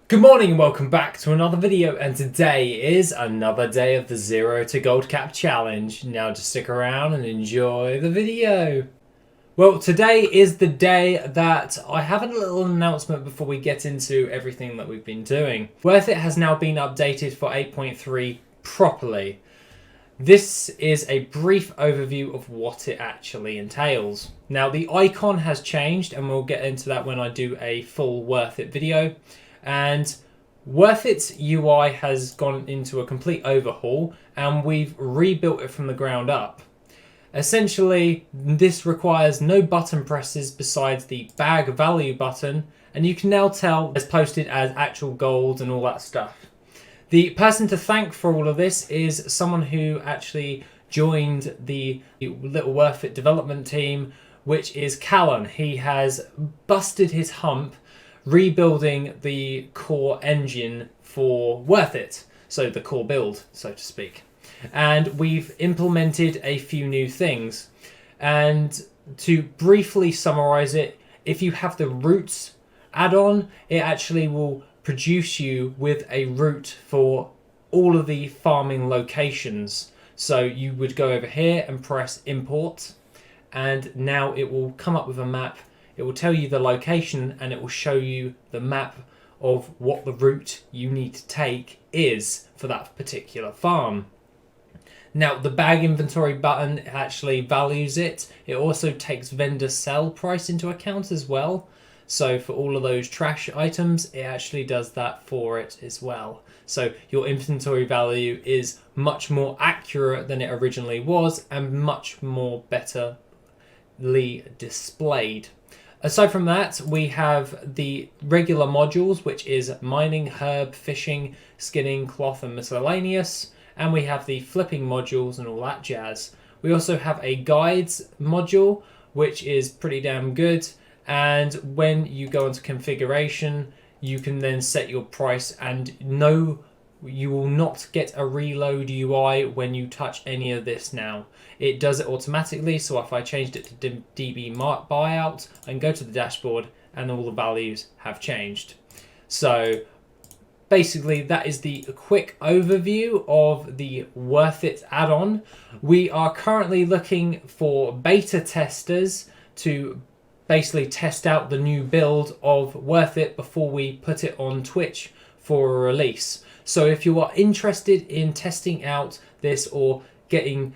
Good morning and welcome back to another video, and today is another day of the Zero to Gold Cap Challenge. Now just stick around and enjoy the video. Well, today is the day that I have a little announcement before we get into everything that we've been doing. WorthIT has now been updated for 8.3 properly. This is a brief overview of what it actually entails. Now the icon has changed and we'll get into that when I do a full WorthIT video. And WorthIT's UI has gone into a complete overhaul and we've rebuilt it from the ground up. Essentially, this requires no button presses besides the bag value button, and you can now tell it's posted as actual gold and all that stuff. The person to thank for all of this is someone who actually joined the little WorthIT development team, which is Callan. He has busted his hump rebuilding the core engine for WorthIT, so the core build, so to speak. And we've implemented a few new things. And to briefly summarize it, if you have the routes add-on, it actually will produce you with a route for all of the farming locations. So you would go over here and press import, and now it will come up with a map. It will tell you the location and it will show you the map of what the route you need to take is for that particular farm. Now the bag inventory button actually values it. It also takes vendor sell price into account as well. So for all of those trash items, it actually does that for it as well. So your inventory value is much more accurate than it originally was and much more betterly displayed. Aside from that, we have the regular modules, which is mining, herb, fishing, skinning, cloth and miscellaneous. And we have the flipping modules and all that jazz. We also have a guides module, which is pretty damn good. And when you go into configuration, you can then set your price, and no, you will not get a reload UI when you touch any of this now. It does it automatically, so if I changed it to DB buyout, I can go to the dashboard and all the values have changed. So basically that is the quick overview of the WorthIT add-on. We are currently looking for beta testers to basically test out the new build of WorthIT before we put it on Twitch for a release. So if you are interested in testing out this or getting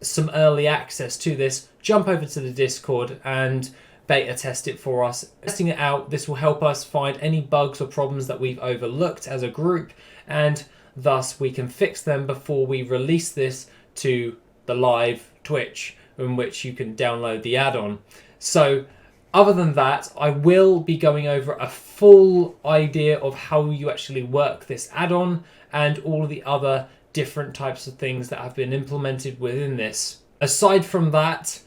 some early access to this, jump over to the Discord and beta test it for us. Testing it out, this will help us find any bugs or problems that we've overlooked as a group, and thus we can fix them before we release this to the live Twitch, in which you can download the add-on. So other than that, I will be going over a full idea of how you actually work this add-on and all of the other different types of things that have been implemented within this. Aside from that,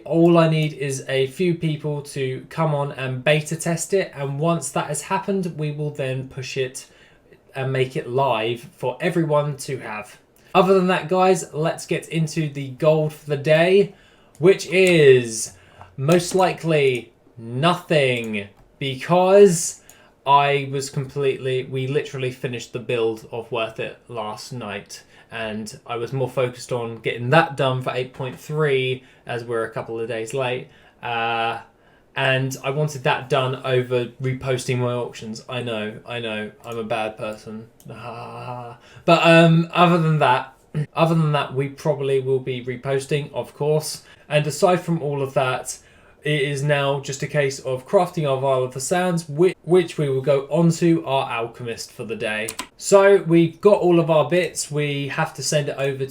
all I need is a few people to come on and beta test it, and once that has happened, we will then push it and make it live for everyone to have. Other than that, guys, let's get into the gold for the day, which is most likely nothing, because we literally finished the build of WorthIT last night, and I was more focused on getting that done for 8.3 as we're a couple of days late, and I wanted that done over reposting my auctions. I know, I'm a bad person. But other than that, we probably will be reposting, of course. And aside from all of that, it is now just a case of crafting our Vial of the Sands, which we will go onto our alchemist for the day. So we've got all of our bits. We have to send it over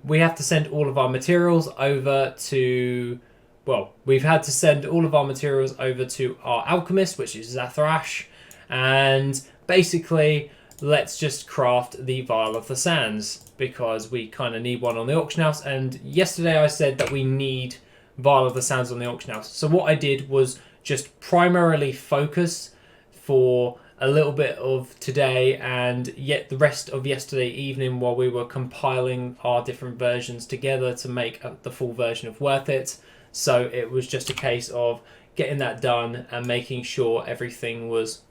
we have to send all of our materials over to, well, we've had to send all of our materials over to our alchemist, which is Zathrash, and basically let's just craft the Vial of the Sands, because we kind of need one on the auction house. And yesterday I said that we need Vial of the Sands on the auction house. So what I did was just primarily focus for a little bit of today and yet the rest of yesterday evening while we were compiling our different versions together to make the full version of WorthIT. So it was just a case of getting that done and making sure everything was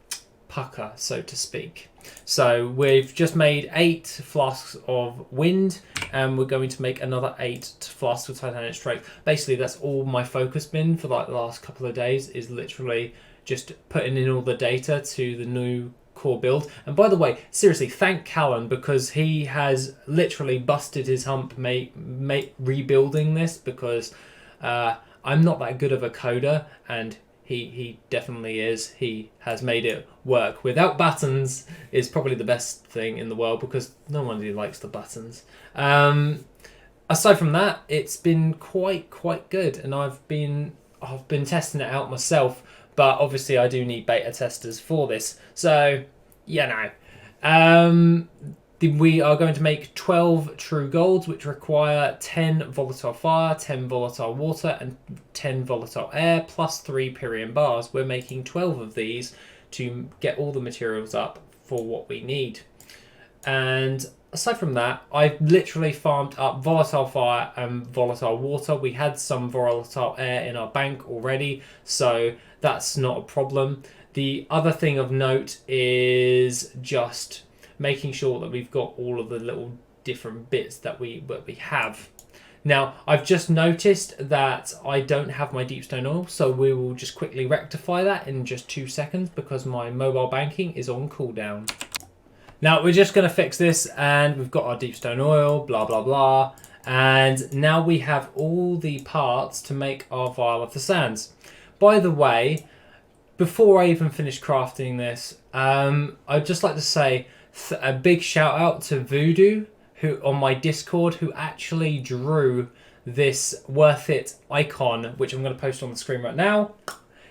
pucker, so to speak. So we've just made 8 flasks of wind, and we're going to make another 8 flasks of titanic strength. Basically, that's all my focus been for like the last couple of days, is literally just putting in all the data to the new core build. And by the way, seriously, thank Callan, because he has literally busted his hump rebuilding this, because I'm not that good of a coder, and he definitely is. He has made it work. Without buttons is probably the best thing in the world, because no one really likes the buttons. Aside from that, it's been quite good, and I've been testing it out myself. But obviously, I do need beta testers for this. So, you know. We are going to make 12 true golds, which require 10 volatile fire, 10 volatile water, and 10 volatile air, plus 3 Pyrian bars. We're making 12 of these to get all the materials up for what we need. And aside from that, I've literally farmed up volatile fire and volatile water. We had some volatile air in our bank already, so that's not a problem. The other thing of note is just making sure that we've got all of the little different bits that we have. Now, I've just noticed that I don't have my deep stone oil, so we will just quickly rectify that in just 2 seconds, because my mobile banking is on cooldown. Now, we're just going to fix this, and we've got our deep stone oil, blah, blah, blah. And now we have all the parts to make our Vial of the Sands. By the way, before I even finish crafting this, I'd just like to say a big shout out to Voodoo, who on my Discord, who actually drew this WorthIT icon, which I'm going to post on the screen right now.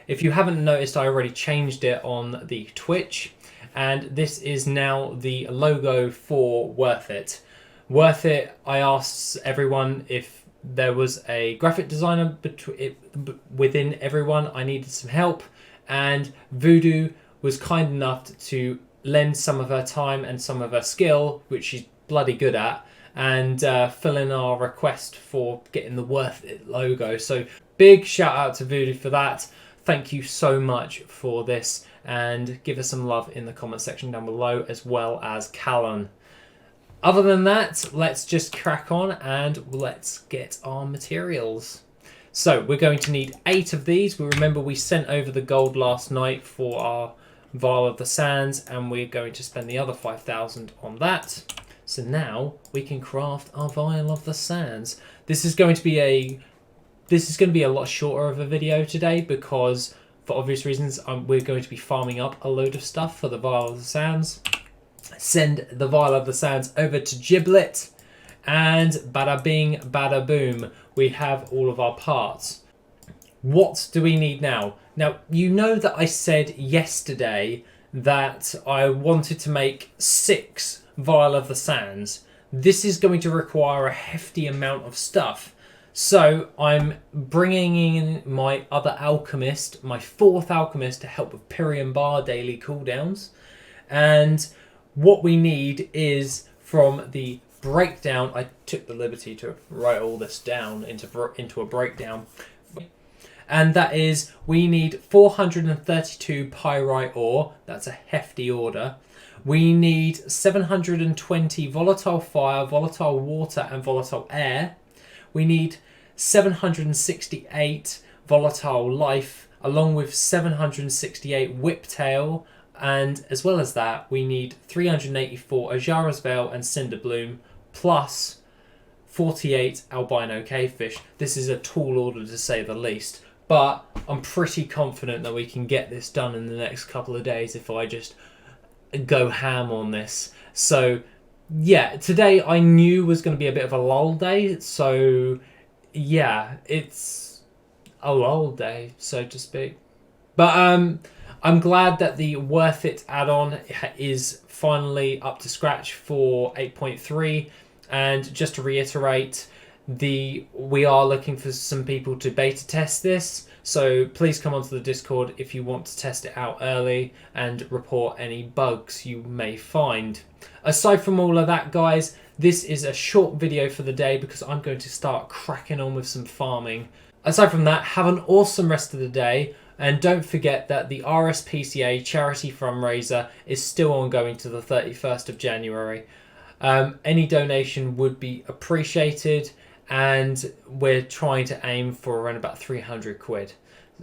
If you haven't noticed, I already changed it on the Twitch, and this is now the logo for WorthIT. WorthIT, I asked everyone if there was a graphic designer within everyone. I needed some help, and Voodoo was kind enough to lend some of her time and some of her skill, which she's bloody good at, and fill in our request for getting the WorthIT logo. So big shout out to Voodoo for that. Thank you so much for this, and give us some love in the comment section down below, as well as Callan. Other than that, let's just crack on and let's get our materials. So we're going to need 8 of these. We remember we sent over the gold last night for our Vial of the Sands, and we're going to spend the other 5,000 on that. So now we can craft our Vial of the Sands. This is going to be a lot shorter of a video today, because for obvious reasons we're going to be farming up a load of stuff for the Vial of the Sands. Send the Vial of the Sands over to Giblet, and bada bing, bada boom, we have all of our parts. What do we need now? Now, you know that I said yesterday that I wanted to make 6 Vial of the Sands. This is going to require a hefty amount of stuff. So I'm bringing in my other alchemist, my 4th alchemist, to help with Pyrian bar daily cooldowns. And what we need is from the breakdown. I took the liberty to write all this down into a breakdown. And that is, we need 432 pyrite ore. That's a hefty order. We need 720 volatile fire, volatile water, and volatile air. We need 768 volatile life, along with 768 whiptail. And as well as that, we need 384 Ajara's Veil and Cinder Bloom, plus 48 albino cavefish. This is a tall order, to say the least. But I'm pretty confident that we can get this done in the next couple of days if I just go ham on this. So yeah, today I knew was going to be a bit of a lull day. So yeah, it's a lull day, so to speak. But I'm glad that the WorthIT add-on is finally up to scratch for 8.3. And just to reiterate, we are looking for some people to beta test this, so please come onto the Discord if you want to test it out early and report any bugs you may find. Aside from all of that, guys, this is a short video for the day because I'm going to start cracking on with some farming. Aside from that, have an awesome rest of the day, And don't forget that the RSPCA charity fundraiser is still ongoing to the 31st of January. Any donation would be appreciated, and we're trying to aim for around about 300 quid,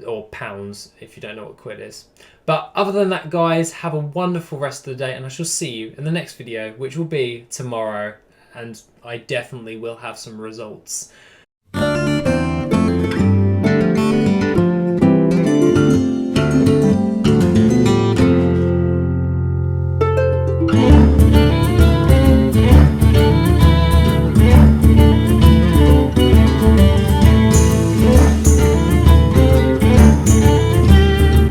or pounds if you don't know what quid is. But other than that, guys, have a wonderful rest of the day, and I shall see you in the next video, which will be tomorrow, and I definitely will have some results.